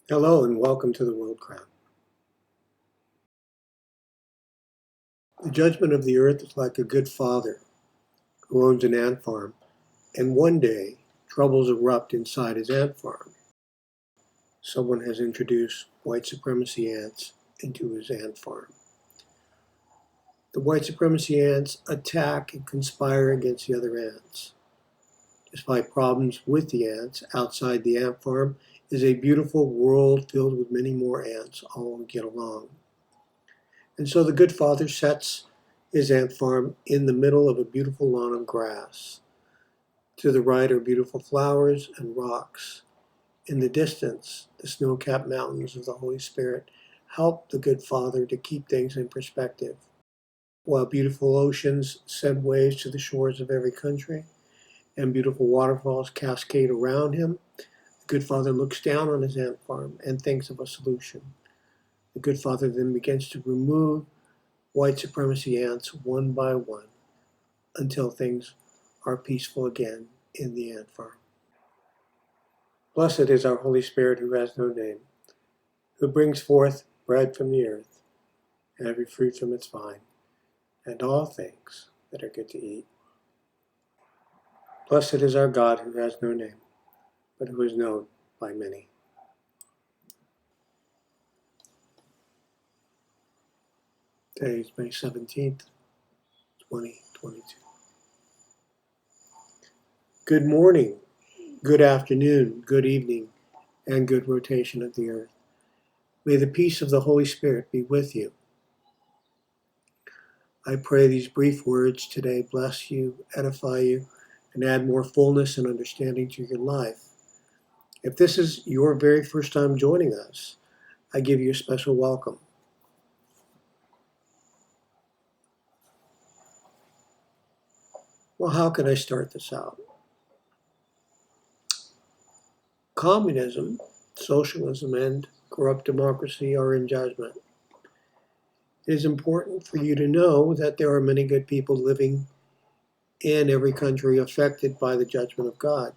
Hello and welcome to the World Crown. The judgment of the earth is like a good father who owns an ant farm, and one day troubles erupt inside his ant farm. Someone has introduced white supremacy ants into his ant farm. The white supremacy ants attack and conspire against the other ants. Despite problems with the ants, outside the ant farm is a beautiful world filled with many more ants all get along. And so the good father sets his ant farm in the middle of a beautiful lawn of grass. To the right are beautiful flowers and rocks. In the distance, the snow-capped mountains of the Holy Spirit help the good father to keep things in perspective. While beautiful oceans send waves to the shores of every country, and beautiful waterfalls cascade around him, the good father looks down on his ant farm and thinks of a solution. The good father then begins to remove white supremacy ants one by one until things are peaceful again in the ant farm. Blessed is our Holy Spirit who has no name, who brings forth bread from the earth, and every fruit from its vine, and all things that are good to eat. Blessed is our God who has no name, but who is known by many. Today is May 17th, 2022. Good morning, good afternoon, good evening, and good rotation of the earth. May the peace of the Holy Spirit be with you. I pray these brief words today bless you, edify you, and add more fullness and understanding to your life. If this is your very first time joining us, I give you a special welcome. Well, how can I start this out? Communism, socialism, and corrupt democracy are in judgment. It is important for you to know that there are many good people living in every country affected by the judgment of God.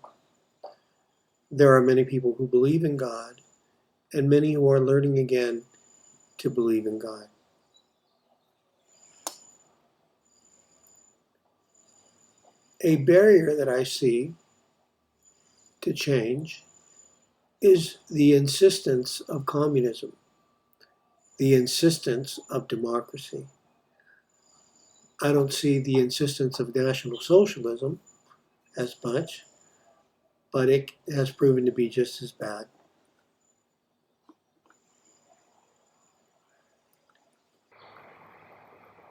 There are many people who believe in God, and many who are learning again to believe in God. A barrier that I see to change is the insistence of communism, the insistence of democracy. I don't see the insistence of National Socialism as much, but it has proven to be just as bad.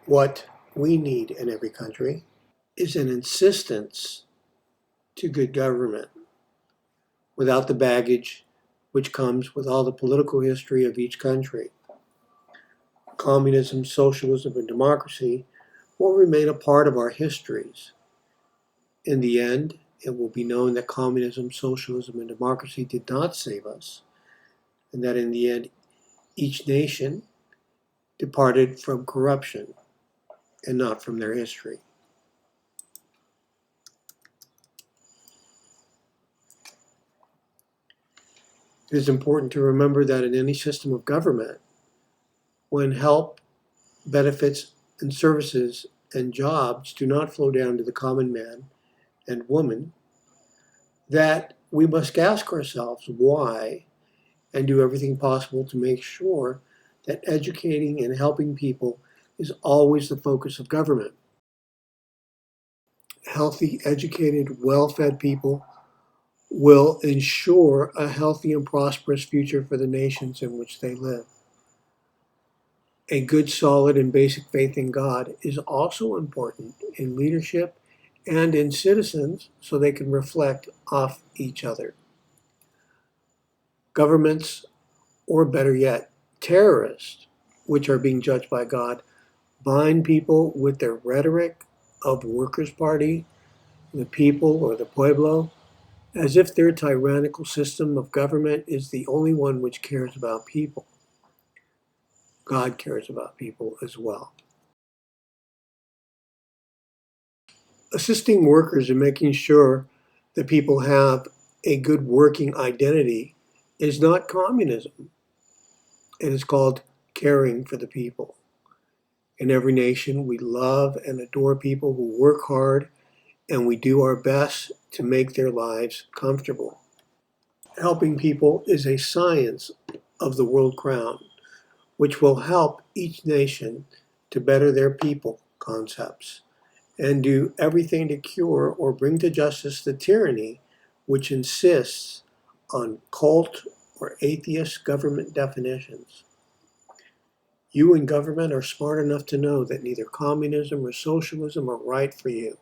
What we need in every country is an insistence to good government without the baggage which comes with all the political history of each country. Communism, socialism, and democracy will remain a part of our histories. In the end, it will be known that communism, socialism, and democracy did not save us, and that in the end, each nation departed from corruption and not from their history. It is important to remember that in any system of government, when help, benefits, and services and jobs do not flow down to the common man and woman, that we must ask ourselves why and do everything possible to make sure that educating and helping people is always the focus of government. Healthy, educated, well-fed people will ensure a healthy and prosperous future for the nations in which they live. A good, solid, and basic faith in God is also important in leadership and in citizens so they can reflect off each other. Governments, or better yet, terrorists, which are being judged by God, bind people with their rhetoric of Workers' Party, the people, or the pueblo, as if their tyrannical system of government is the only one which cares about people. God cares about people as well. Assisting workers in making sure that people have a good working identity is not communism. It is called caring for the people. In every nation, we love and adore people who work hard, and we do our best to make their lives comfortable. Helping people is a science of the world crown, which will help each nation to better their people concepts and do everything to cure or bring to justice the tyranny which insists on cult or atheist government definitions. You in government are smart enough to know that neither communism or socialism are right for you.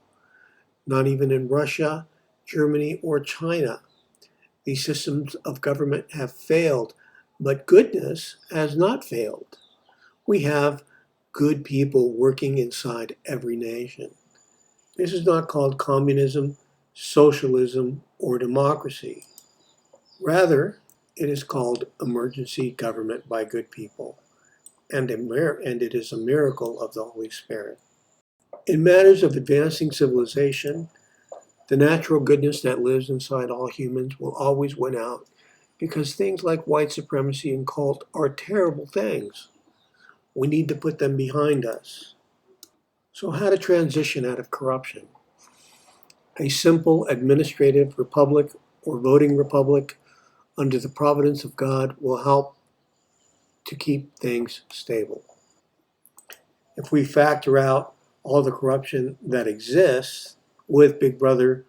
Not even in Russia, Germany, or China. These systems of government have failed, but goodness has not failed. We have good people working inside every nation. This is not called communism, socialism, or democracy. Rather, it is called emergency government by good people, and it is a miracle of the Holy Spirit. In matters of advancing civilization, the natural goodness that lives inside all humans will always win out because things like white supremacy and cult are terrible things. We need to put them behind us. So how to transition out of corruption? A simple administrative republic or voting republic under the providence of God will help to keep things stable. If we factor out all the corruption that exists with Big Brother,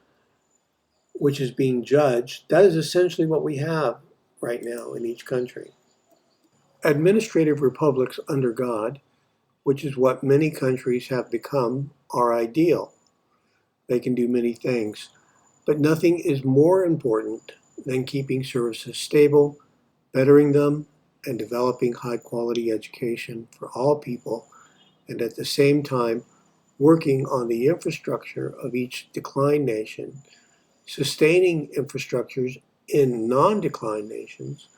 which is being judged, that is essentially what we have right now in each country. Administrative republics under God, which is what many countries have become, are ideal. They can do many things, but nothing is more important than keeping services stable, bettering them, and developing high-quality education for all people, and at the same time working on the infrastructure of each declined nation, sustaining infrastructures in non-declined nations,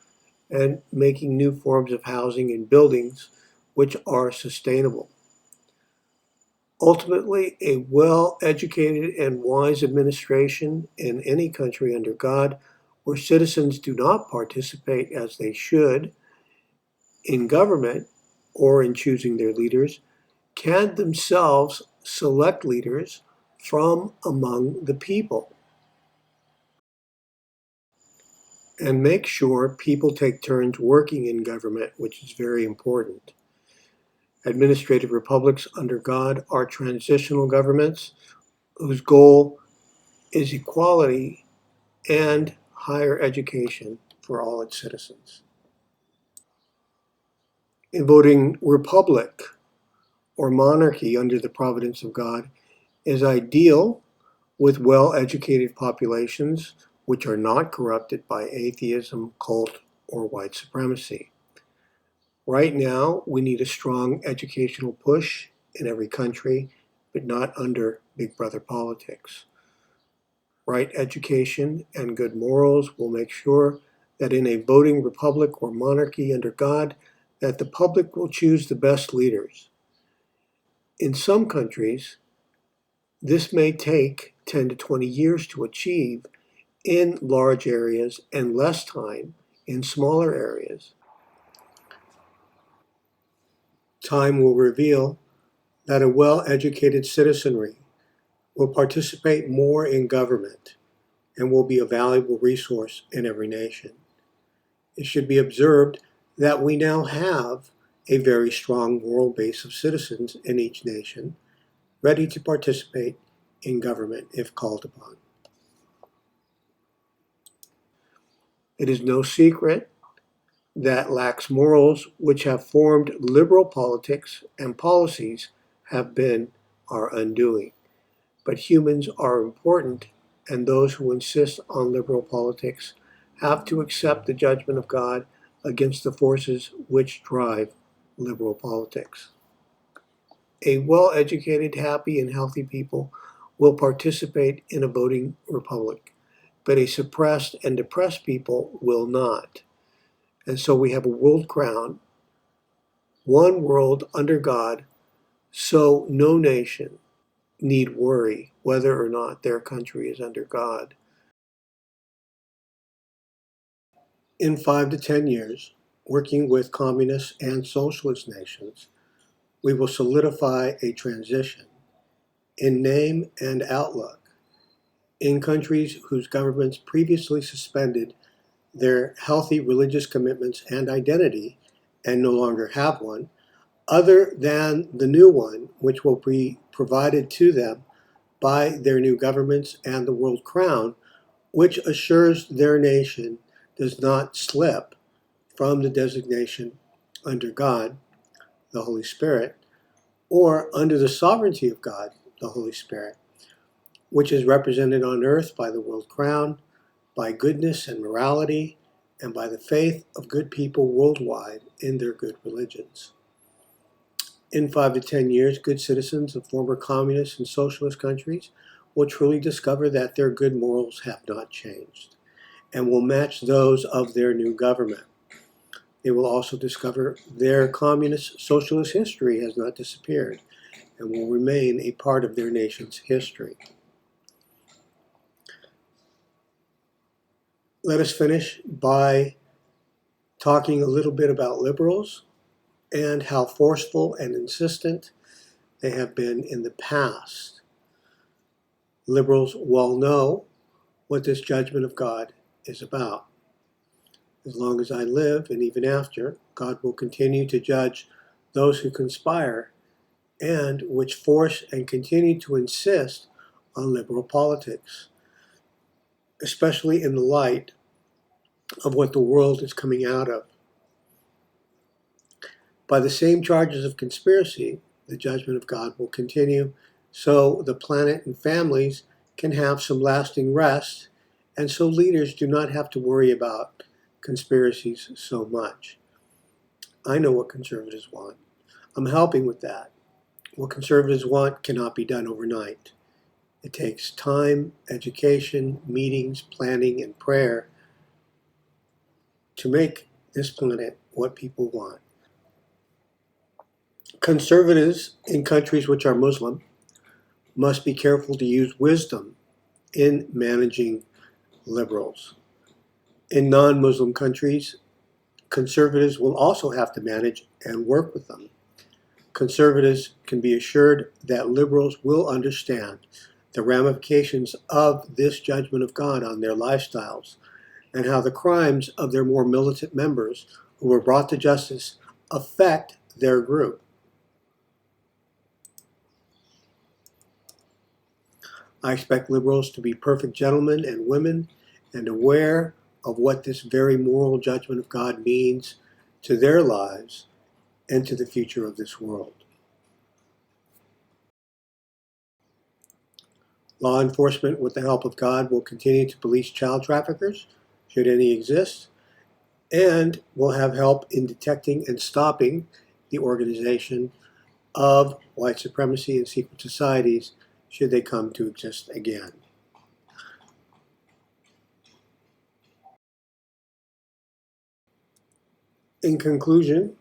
and making new forms of housing and buildings which are sustainable. Ultimately, a well-educated and wise administration in any country under God, where citizens do not participate as they should in government or in choosing their leaders, can themselves select leaders from among the people and make sure people take turns working in government, which is very important. Administrative republics under God are transitional governments whose goal is equality and higher education for all its citizens. A voting republic or monarchy under the providence of God is ideal with well-educated populations which are not corrupted by atheism, cult, or white supremacy. Right now, we need a strong educational push in every country, but not under Big Brother politics. Right education and good morals will make sure that in a voting republic or monarchy under God, that the public will choose the best leaders. In some countries, this may take 10 to 20 years to achieve in large areas and less time in smaller areas. Time will reveal that a well-educated citizenry will participate more in government and will be a valuable resource in every nation. It should be observed that we now have a very strong moral base of citizens in each nation ready to participate in government if called upon. It is no secret that lax morals which have formed liberal politics and policies have been our undoing. But humans are important, and those who insist on liberal politics have to accept the judgment of God against the forces which drive liberal politics. A well-educated, happy, and healthy people will participate in a voting republic, but a suppressed and depressed people will not. And so we have a world crown, one world under God, so no nation need worry whether or not their country is under God. In 5 to 10 years, working with communist and socialist nations, we will solidify a transition in name and outlook in countries whose governments previously suspended their healthy religious commitments and identity and no longer have one, other than the new one which will be provided to them by their new governments and the world crown, which assures their nation does not slip from the designation under God, the Holy Spirit, or under the sovereignty of God, the Holy Spirit, which is represented on earth by the world crown, by goodness and morality, and by the faith of good people worldwide in their good religions. In 5 to 10 years, good citizens of former communist and socialist countries will truly discover that their good morals have not changed and will match those of their new government. They will also discover their communist socialist history has not disappeared and will remain a part of their nation's history. Let us finish by talking a little bit about liberals and how forceful and insistent they have been in the past. Liberals well know what this judgment of God is about. As long as I live, and even after, God will continue to judge those who conspire and which force and continue to insist on liberal politics, especially in the light of what the world is coming out of. By the same charges of conspiracy, the judgment of God will continue so the planet and families can have some lasting rest, and so leaders do not have to worry about conspiracies so much. I know what conservatives want. I'm helping with that. What conservatives want cannot be done overnight. It takes time, education, meetings, planning, and prayer to make this planet what people want. Conservatives in countries which are Muslim must be careful to use wisdom in managing liberals. In non-Muslim countries, conservatives will also have to manage and work with them. Conservatives can be assured that liberals will understand the ramifications of this judgment of God on their lifestyles and how the crimes of their more militant members who were brought to justice affect their group. I expect liberals to be perfect gentlemen and women and aware of what this very moral judgment of God means to their lives and to the future of this world. Law enforcement, with the help of God, will continue to police child traffickers, should any exist, and will have help in detecting and stopping the organization of white supremacy and secret societies should they come to exist again. In conclusion,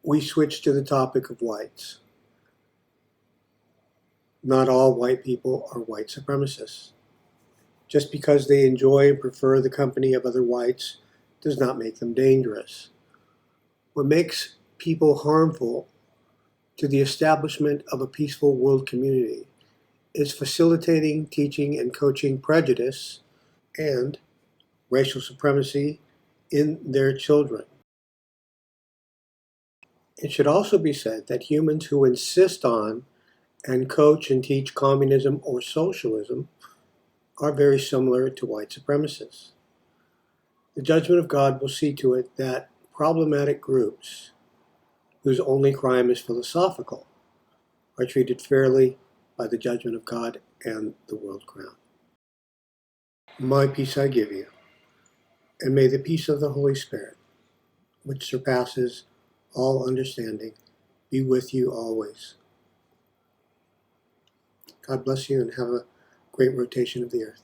we switch to the topic of whites. Not all white people are white supremacists. Just because they enjoy and prefer the company of other whites does not make them dangerous. What makes people harmful to the establishment of a peaceful world community is facilitating, teaching, and coaching prejudice and racial supremacy in their children. It should also be said that humans who insist on and coach and teach communism or socialism are very similar to white supremacists. The judgment of God will see to it that problematic groups whose only crime is philosophical are treated fairly by the judgment of God and the world crown. My peace I give you, and may the peace of the Holy Spirit, which surpasses all understanding, be with you always. God bless you and have a great rotation of the earth.